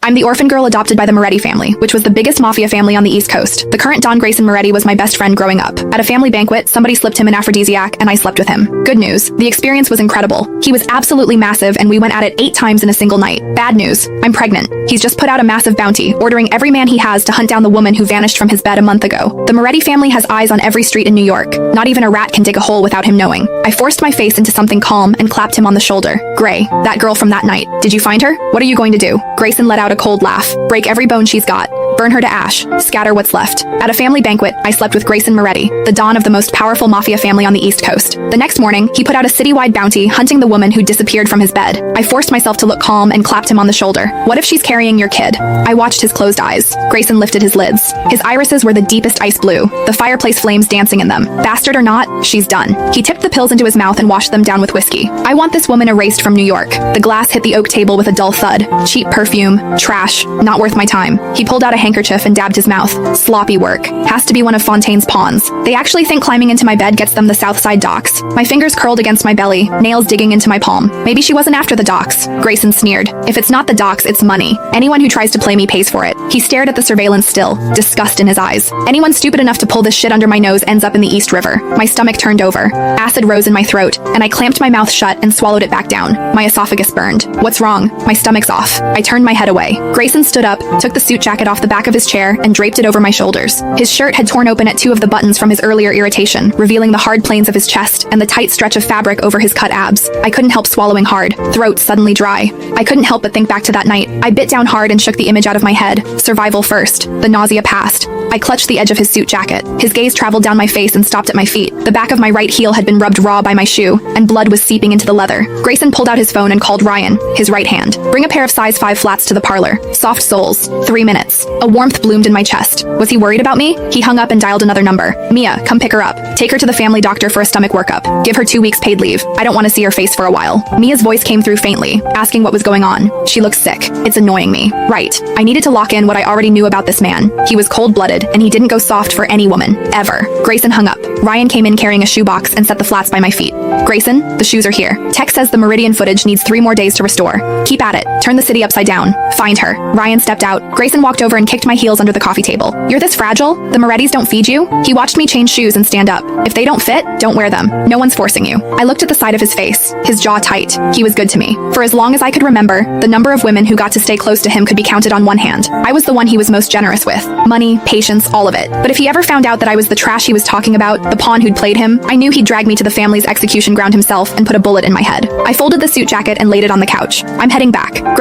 I'm the orphan girl adopted by the Moretti family, which was the biggest mafia family on the East Coast. The current Don Grayson Moretti was my best friend growing up. At a family banquet, somebody slipped him an aphrodisiac and I slept with him. Good news, the experience was incredible. He was absolutely massive and we went at it 8 times in a single night. Bad news, I'm pregnant. He's just put out a massive bounty, ordering every man he has to hunt down the woman who vanished from his bed a month ago. The Moretti family has eyes on every street in New York. Not even a rat can dig a hole without him knowing. I forced my face into something calm and clapped him on the shoulder. Gray, that girl from that night. Did you find her? What are you going to do? Grayson let out a cold laugh. Break every bone she's got. Burn her to ash. Scatter what's left. At a family banquet, I slept with Grayson Moretti, the don of the most powerful mafia family on the East Coast. The next morning, he put out a citywide bounty hunting the woman who disappeared from his bed. I forced myself to look calm and clapped him on the shoulder. What if she's carrying your kid? I watched his closed eyes. Grayson lifted his lids. His irises were the deepest ice blue, the fireplace flames dancing in them. Bastard or not, she's done. He tipped the pills into his mouth and washed them down with whiskey. I want this woman erased from New York. The glass hit the oak table with a dull thud. Cheap perfume. Trash. Not worth my time. He pulled out a handkerchief and dabbed his mouth. Sloppy work. Has to be one of Fontaine's pawns. They actually think climbing into my bed gets them the Southside docks. My fingers curled against my belly, nails digging into my palm. Maybe she wasn't after the docks. Grayson sneered. If it's not the docks, it's money. Anyone who tries to play me pays for it. He stared at the surveillance still, disgust in his eyes. Anyone stupid enough to pull this shit under my nose ends up in the East River. My stomach turned over. Acid rose in my throat, and I clamped my mouth shut and swallowed it back down. My esophagus burned. What's wrong? My stomach's off. I turned my head away. Grayson stood up, took the suit jacket off the back of his chair, and draped it over my shoulders. His shirt had torn open at 2 of the buttons from his earlier irritation, revealing the hard planes of his chest and the tight stretch of fabric over his cut abs. I couldn't help swallowing hard, throat suddenly dry. I couldn't help but think back to that night. I bit down hard and shook the image out of my head. Survival first. The nausea passed. I clutched the edge of his suit jacket. His gaze traveled down my face and stopped at my feet. The back of my right heel had been rubbed raw by my shoe, and blood was seeping into the leather. Grayson pulled out his phone and called Ryan, his right hand. Bring a pair of size 5 flats to the parlor. Soft soles. 3 minutes. A warmth bloomed in my chest. Was he worried about me? He hung up and dialed another number. Mia, come pick her up. Take her to the family doctor for a stomach workup. Give her 2 weeks paid leave. I don't want to see her face for a while. Mia's voice came through faintly, asking what was going on. She looks sick. It's annoying me. Right. I needed to lock in what I already knew about this man. He was cold-blooded, and he didn't go soft for any woman. Ever. Grayson hung up. Ryan came in carrying a shoebox and set the flats by my feet. Grayson, the shoes are here. Tech says the Meridian footage needs 3 more days to restore. Keep at it. Turn the city upside down. Find her. Ryan stepped out. Grayson walked over and kicked my heels under the coffee table. You're this fragile? The Morettis don't feed you? He watched me change shoes and stand up. If they don't fit, don't wear them. No one's forcing you. I looked at the side of his face, his jaw tight. He was good to me. For as long as I could remember, the number of women who got to stay close to him could be counted on one hand. I was the one he was most generous with. Money, patience, all of it. But if he ever found out that I was the trash he was talking about, the pawn who'd played him, I knew he'd drag me to the family's execution ground himself and put a bullet in my head. I folded the suit jacket and laid it on the couch. I'm heading back.